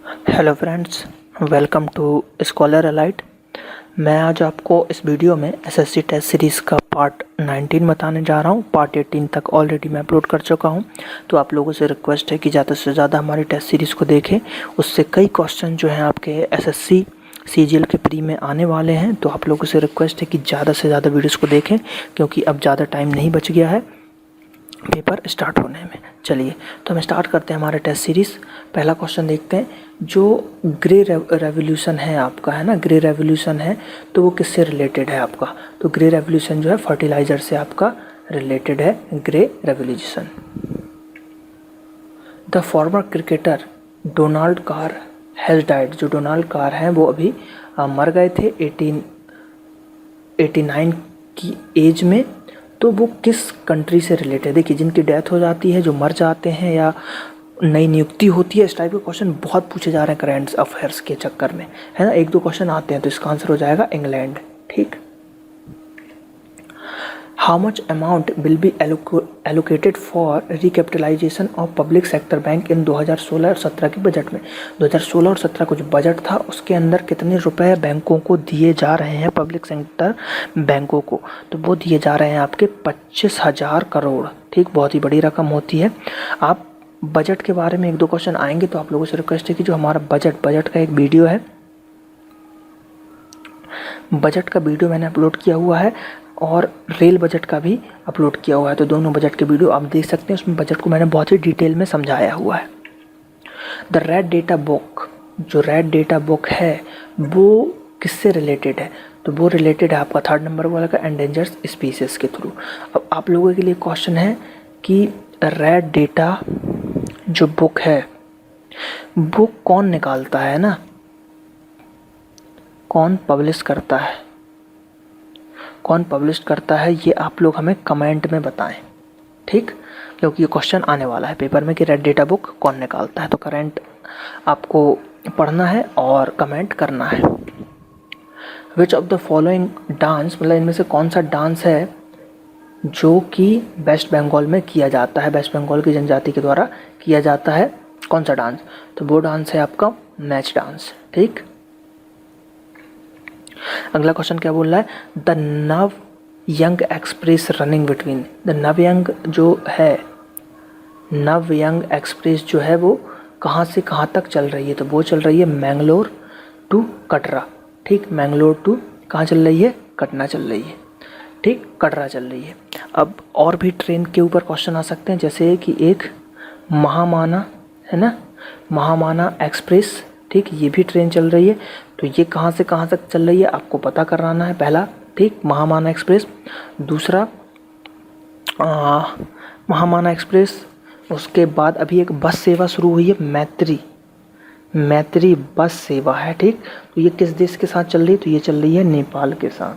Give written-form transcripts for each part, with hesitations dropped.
Hello friends, welcome to Scholar Alight. मैं आज आपको इस वीडियो में एसएससी टेस्ट सीरीज़ का पार्ट 19 बताने जा रहा हूं। पार्ट 18 तक ऑलरेडी मैं अपलोड कर चुका हूं, तो आप लोगों से रिक्वेस्ट है कि ज़्यादा से ज़्यादा हमारी टेस्ट सीरीज़ को देखें। उससे कई क्वेश्चन जो हैं आपके एसएससी सीजीएल के प्री में आने वाले हैं, तो आप लोगों से रिक्वेस्ट है कि ज़्यादा से ज़्यादा वीडियोज़ को देखें, क्योंकि अब ज़्यादा टाइम नहीं बच गया है पेपर स्टार्ट होने में। चलिए तो हम स्टार्ट करते हैं हमारे टेस्ट सीरीज़। पहला क्वेश्चन देखते हैं। जो ग्रे रेवोल्यूशन है आपका, है ना, ग्रे रेवोल्यूशन है, तो वो किससे रिलेटेड है आपका? तो ग्रे रेवोल्यूशन जो है फर्टिलाइज़र से आपका रिलेटेड है, grey revolution. The former cricketer Donald car has died. जो डोनाल्ड कार हैं वो अभी मर गए थे 1889 की एज में। तो वो किस कंट्री से रिलेटेड है? देखिए, जिनकी डेथ हो जाती है, जो मर जाते हैं या नई नियुक्ति होती है, इस टाइप के क्वेश्चन बहुत पूछे जा रहे हैं करंट अफेयर्स के चक्कर में, है ना। एक दो क्वेश्चन आते हैं, तो इसका आंसर हो जाएगा इंग्लैंड। ठीक। How much amount will be allocated for recapitalization of public sector bank in 2016 और 17 के बजट में? 2016 और 17 कुछ बजट था, उसके अंदर कितने रुपए बैंकों को दिए जा रहे हैं, पब्लिक सेक्टर बैंकों को? तो वो दिए जा रहे हैं आपके 25,000 करोड़। ठीक, बहुत ही बड़ी रकम होती है। आप बजट के बारे में एक दो क्वेश्चन आएंगे, तो आप लोगों से रिक्वेस्ट है कि जो हमारा बजट का एक वीडियो है, बजट का वीडियो मैंने अपलोड किया हुआ है और रेल बजट का भी अपलोड किया हुआ है, तो दोनों बजट के वीडियो आप देख सकते हैं। उसमें बजट को मैंने बहुत ही डिटेल में समझाया हुआ है। द रेड डेटा बुक, जो रेड डेटा बुक है वो किससे रिलेटेड है? तो वो रिलेटेड है आपका 3rd नंबर वाला का एंडेंजर्ड स्पीसीज के थ्रू। अब आप लोगों के लिए क्वेश्चन है कि रेड डेटा जो बुक है वो कौन निकालता है ना, कौन पब्लिश करता है, कौन पब्लिश करता है, ये आप लोग हमें कमेंट में बताएं। ठीक, क्योंकि ये क्वेश्चन आने वाला है पेपर में कि रेड डेटा बुक कौन निकालता है। तो करंट आपको पढ़ना है और कमेंट करना है। Which of the following dance, मतलब इनमें से कौन सा डांस है जो कि वेस्ट बंगाल में किया जाता है, वेस्ट बंगाल की जनजाति के द्वारा किया जाता है? कौन सा डांस? तो वो डांस है आपका मैच डांस। ठीक। अगला क्वेश्चन क्या बोल रहा है? द नव young express running between. The नव यंग जो है, नव यंग एक्सप्रेस जो है वो कहाँ से कहाँ तक चल रही है? तो वो चल रही है मैंगलोर टू कटरा। ठीक, मैंगलोर टू कहाँ चल रही है? कटना चल रही है। ठीक, कटरा चल रही है। अब और भी ट्रेन के ऊपर क्वेश्चन आ सकते हैं, जैसे कि एक महामाना है ना, महामाना एक्सप्रेस। ठीक, ये भी ट्रेन चल रही है, तो ये कहाँ से कहाँ तक चल रही है आपको पता कराना है पहला। ठीक, महामाना एक्सप्रेस। दूसरा महामाना एक्सप्रेस, उसके बाद अभी एक बस सेवा शुरू हुई है, मैत्री बस सेवा है। ठीक, तो ये किस देश के साथ चल रही है? तो ये चल रही है नेपाल के साथ।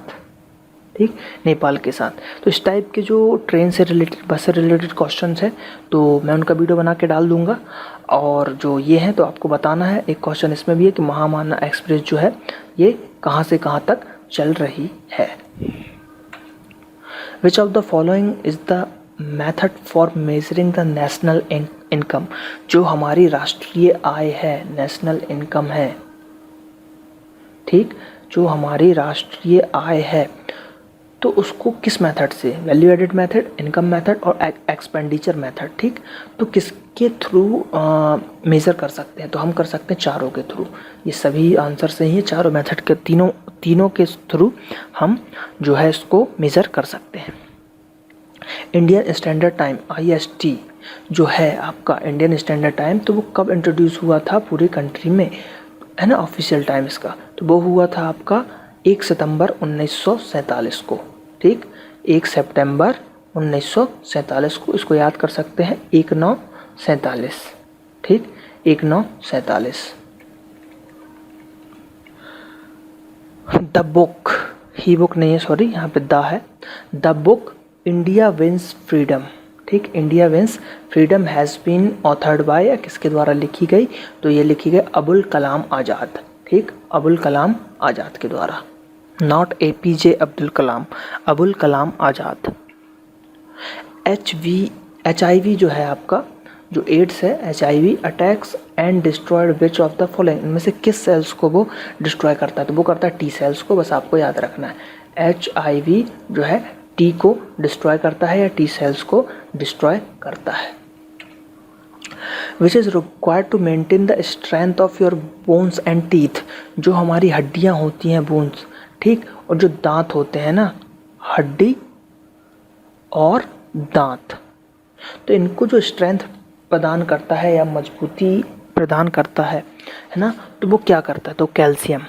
ठीक, नेपाल के साथ। तो इस टाइप के जो ट्रेन से रिलेटेड, बस से रिलेटेड क्वेश्चंस हैं, तो मैं उनका वीडियो बना के डाल दूंगा। और जो ये हैं तो आपको बताना है। एक क्वेश्चन इसमें भी है कि महामाना एक्सप्रेस जो है ये कहाँ से कहाँ तक चल रही है। Which of the following is the method for measuring the national income? जो हमारी राष्ट्रीय आय है, नेशनल इनकम है। ठीक, जो हमारी राष्ट्रीय आय है, तो उसको किस मेथड से? Value added method, income method और एक्सपेंडिचर मेथड। ठीक, तो किसके थ्रू मेज़र कर सकते हैं? तो हम कर सकते हैं चारों के थ्रू। ये सभी आंसर सही है, चारों मेथड के तीनों के थ्रू हम जो है इसको मेज़र कर सकते हैं। इंडियन स्टैंडर्ड टाइम IST जो है आपका, इंडियन स्टैंडर्ड टाइम, तो वो कब इंट्रोड्यूस हुआ था पूरी कंट्री में, है ना, ऑफिशियल टाइम इसका? तो वो हुआ था आपका 1 सितंबर 1947 को। ठीक, 1 सितंबर 1947 को, इसको याद कर सकते हैं 1947। ठीक, 1947। द बुक, ही बुक नहीं है, सॉरी, यहाँ पे द है। The book India wins freedom. ठीक, India wins freedom has been authored by, या किसके द्वारा लिखी गई? तो ये लिखी गई अबुल कलाम आज़ाद। ठीक, अबुल कलाम आज़ाद के द्वारा, not APJ Abdul Kalam, Abul Kalam Azad. HIV जो है आपका, जो एड्स है HIV attacks and destroyed which of the following, इनमें से किस सेल्स को वो डिस्ट्रॉय करता है? तो वो करता है T सेल्स को, बस आपको याद रखना है। HIV जो है T को डिस्ट्रॉय करता है या T सेल्स को डिस्ट्रॉय करता है। Which is required to maintain the strength of your bones and teeth, जो हमारी हड्डियाँ होती हैं बोन्स, ठीक, और जो दांत होते हैं ना, हड्डी और दांत, तो इनको जो स्ट्रेंथ प्रदान करता है या मजबूती प्रदान करता है ना, तो वो क्या करता है? तो कैल्शियम,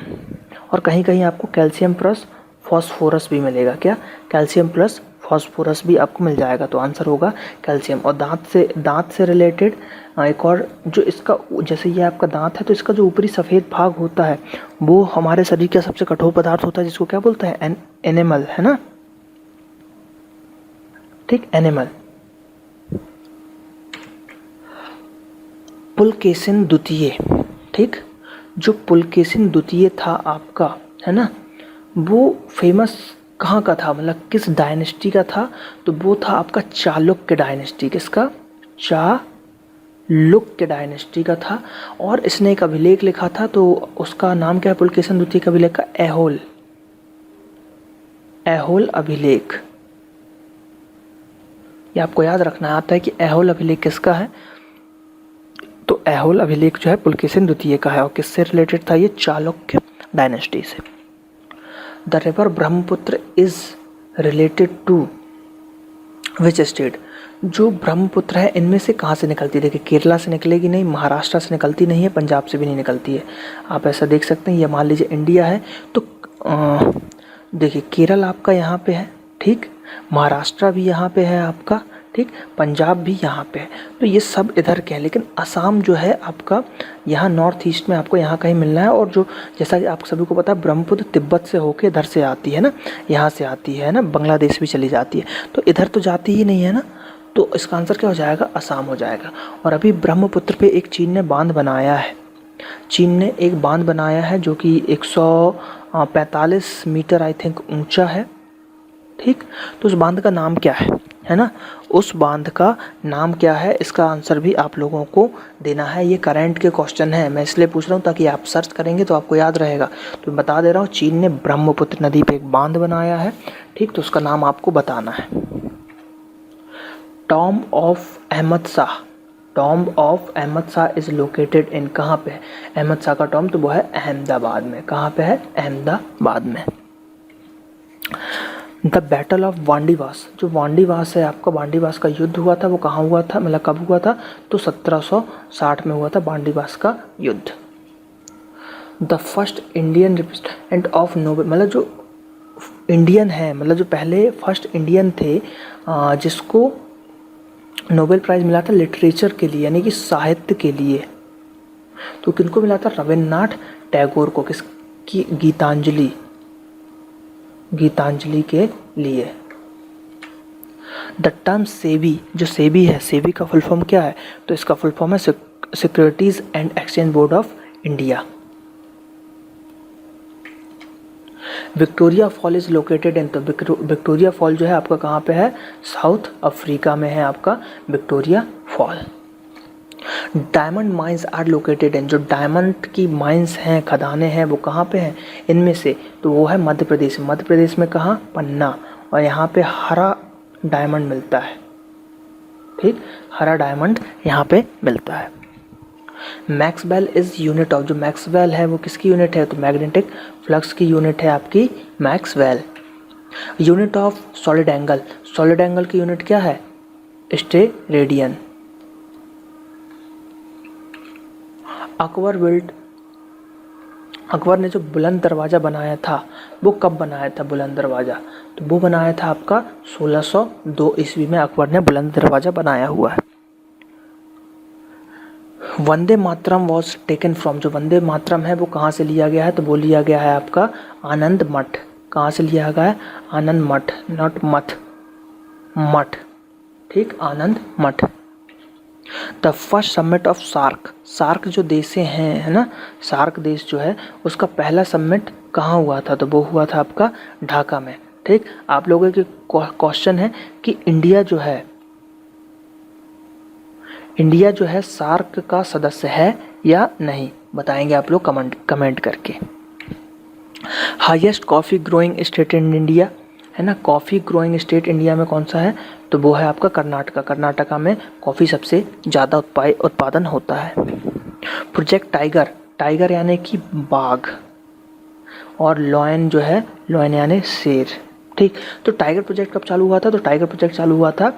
और कहीं कहीं आपको कैल्शियम प्लस फॉस्फोरस भी मिलेगा। क्या? कैल्शियम प्लस फॉस्फोरस भी आपको मिल जाएगा, तो आंसर होगा कैल्शियम। और दांत से रिलेटेड एक और, जो इसका, जैसे ये आपका दांत है तो इसका जो ऊपरी सफ़ेद भाग होता है वो हमारे शरीर का सबसे कठोर पदार्थ होता है, जिसको क्या बोलते हैं? एनिमल, है ना, ठीक, एनिमल। पुलकेशिन द्वितीय, ठीक, जो पुलकेशिन द्वितीय था आपका, है ना, वो फेमस कहाँ का था, मतलब किस डायनेस्टी का था? तो वो था आपका चालुक्य डायनेस्टी। किसका? चालुक्य डायनेस्टी का था। और इसने एक अभिलेख लिखा था, तो उसका नाम क्या है? पुलकेशिन द्वितीय के अभिलेख का ऐहोल अभिलेख। ये आपको याद रखना आता है कि ऐहोल अभिलेख किसका है। तो ऐहोल अभिलेख जो है पुलकेशिन द्वितीय का है, और किससे रिलेटेड था? ये चालुक्य डायनेस्टी से। The river Brahmaputra is related to which state, जो ब्रह्मपुत्र है इनमें से कहाँ से निकलती है? देखिए, केरला से निकलेगी नहीं, महाराष्ट्र से निकलती नहीं है, पंजाब से भी नहीं निकलती है। आप ऐसा देख सकते हैं, ये मान लीजिए इंडिया है, तो देखिए केरल आपका यहाँ पे है, ठीक, महाराष्ट्र भी यहाँ पे है आपका, ठीक, पंजाब भी यहाँ पे है, तो ये सब इधर के हैं। लेकिन असम जो है आपका यहाँ नॉर्थ ईस्ट में आपको यहाँ कहीं मिलना है। और जो, जैसा कि आप सभी को पता है, ब्रह्मपुत्र तिब्बत से होके इधर से आती है ना, यहाँ से आती है ना, बांग्लादेश भी चली जाती है, तो इधर तो जाती ही नहीं है ना, तो इसका आंसर क्या हो जाएगा? असम हो जाएगा। और अभी ब्रह्मपुत्र पे एक चीन ने बांध बनाया है, चीन ने एक बांध बनाया है जो कि 145 मीटर आई थिंक ऊंचा है, ठीक, तो उस बांध का नाम क्या है ना, उस बांध का नाम क्या है? इसका आंसर भी आप लोगों को देना है। ये करंट के क्वेश्चन है, मैं इसलिए पूछ रहा हूँ ताकि आप सर्च करेंगे तो आपको याद रहेगा। तो बता दे रहा हूँ, चीन ने ब्रह्मपुत्र नदी पे एक बांध बनाया है, ठीक, तो उसका नाम आपको बताना है। Tomb of Ahmad Shah, tomb of Ahmad Shah is located in, कहाँ पे है अहमद शाह का टॉम्ब? तो वो है अहमदाबाद में। कहाँ पे है? अहमदाबाद में। द बैटल ऑफ वांडीवास, जो वांडीवास है आपका, वांडीवास का युद्ध हुआ था, वो कहाँ हुआ था, मतलब कब हुआ था? तो 1760 में हुआ था वांडीवास का युद्ध। The first Indian representant of Nobel, मतलब जो इंडियन है, मतलब जो पहले फर्स्ट इंडियन थे जिसको नोबेल प्राइज़ मिला था लिटरेचर के लिए, यानी कि साहित्य के लिए, तो किनको मिला था? रविन्द्रनाथ टैगोर को। किसकी? गीतांजलि के लिए। द टर्म सेबी, जो सेबी है, सेबी का फुल फॉर्म क्या है? तो इसका फुल फॉर्म है securities and exchange board of India. Victoria fall is located इन, तो विक्टोरिया फॉल जो है आपका कहाँ पे है? साउथ अफ्रीका में है आपका Victoria fall. Diamond mines are located in, जो डायमंड की माइंस हैं, खदानें हैं, वो कहाँ पे हैं इनमें से? तो वो है मध्य प्रदेश। मध्य प्रदेश में कहाँ? पन्ना। और यहाँ पे हरा डायमंड मिलता है, ठीक, हरा डायमंड यहाँ पे मिलता है। मैक्सवेल इज यूनिट ऑफ, जो मैक्सवेल है वो किसकी यूनिट है? तो मैग्नेटिक फ्लक्स की यूनिट है आपकी Maxwell. Unit of solid angle, solid angle की यूनिट क्या है? स्टेरेडियन। अकबर ने जो बुलंद दरवाज़ा बनाया था वो कब बनाया था? बुलंद दरवाज़ा, तो वो बनाया था आपका 1602 ईस्वी में अकबर ने बुलंद दरवाज़ा बनाया हुआ है। Vande Mataram was taken from, जो वंदे मातरम है वो कहाँ से लिया गया है? तो वो लिया गया है आपका आनंद मठ। कहाँ से लिया गया है? आनंद मठ, नॉट मठ, मठ, ठीक, Anand Math. The first summit of SAARC, SAARC जो देश हैं, है ना, सार्क देश जो है उसका पहला समिट कहाँ हुआ था? तो वो हुआ था आपका ढाका में, ठीक। आप लोगों के क्वेश्चन है कि इंडिया जो है, इंडिया जो है सार्क का सदस्य है या नहीं, बताएंगे आप लोग कमेंट करके। Highest coffee growing state in India, है ना, कॉफ़ी ग्रोइंग स्टेट इंडिया में कौन सा है, तो वो है आपका कर्नाटका। कर्नाटका में कॉफ़ी सबसे ज़्यादा उत्पादन होता है। प्रोजेक्ट टाइगर, टाइगर यानी कि बाघ, और लॉयन जो है, लॉयन यानी शेर, ठीक। तो टाइगर प्रोजेक्ट कब चालू हुआ था, तो टाइगर प्रोजेक्ट चालू हुआ था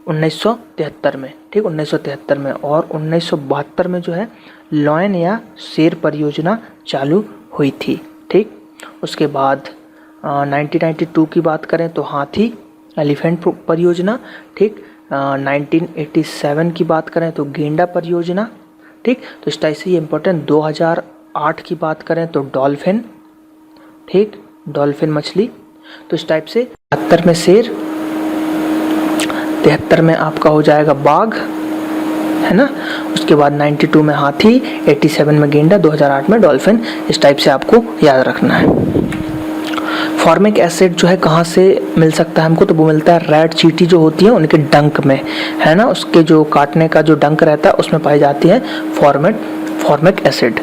1973 में, ठीक, 1973 में। और 1972 में जो है लॉयन या शेर परियोजना चालू हुई थी, ठीक। उसके बाद 1992 की बात करें तो हाथी एलिफेंट परियोजना, ठीक। 1987 की बात करें तो गेंडा परियोजना, ठीक। तो इस टाइप से ये इम्पोर्टेंट। 2008 की बात करें तो डॉल्फिन, ठीक, डॉल्फिन मछली। तो इस टाइप से 72 में शेर, 73 में आपका हो जाएगा बाघ, है ना। उसके बाद 92 में हाथी, 87 में गेंडा, 2008 में डॉल्फिन। इस टाइप से आपको याद रखना है। फॉर्मिक एसिड जो है कहाँ से मिल सकता है हमको, तो वो मिलता है रेड चींटी जो होती है उनके डंक में, है ना, उसके जो काटने का जो डंक रहता है उसमें पाई जाती है फॉर्मिक एसिड।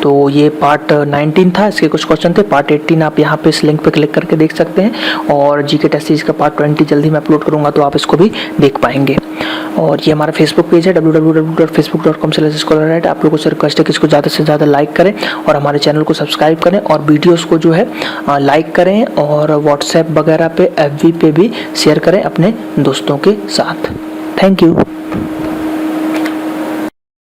तो ये पार्ट 19 था, इसके कुछ क्वेश्चन थे। पार्ट 18 आप यहाँ पे इस लिंक पे क्लिक करके देख सकते हैं, और जीके टेस्ट सीरीज का पार्ट 20 जल्दी मैं अपलोड करूँगा तो आप इसको भी देख पाएंगे। और ये हमारा फेसबुक पेज है www.facebook.com/scholarite। आप लोगों से रिक्वेस्ट है कि इसको ज़्यादा से ज़्यादा लाइक करें और हमारे चैनल को सब्सक्राइब करें, और वीडियोज़ को जो है लाइक करें, और व्हाट्सएप वगैरह पे, FB पे भी शेयर करें अपने दोस्तों के साथ। Thank you.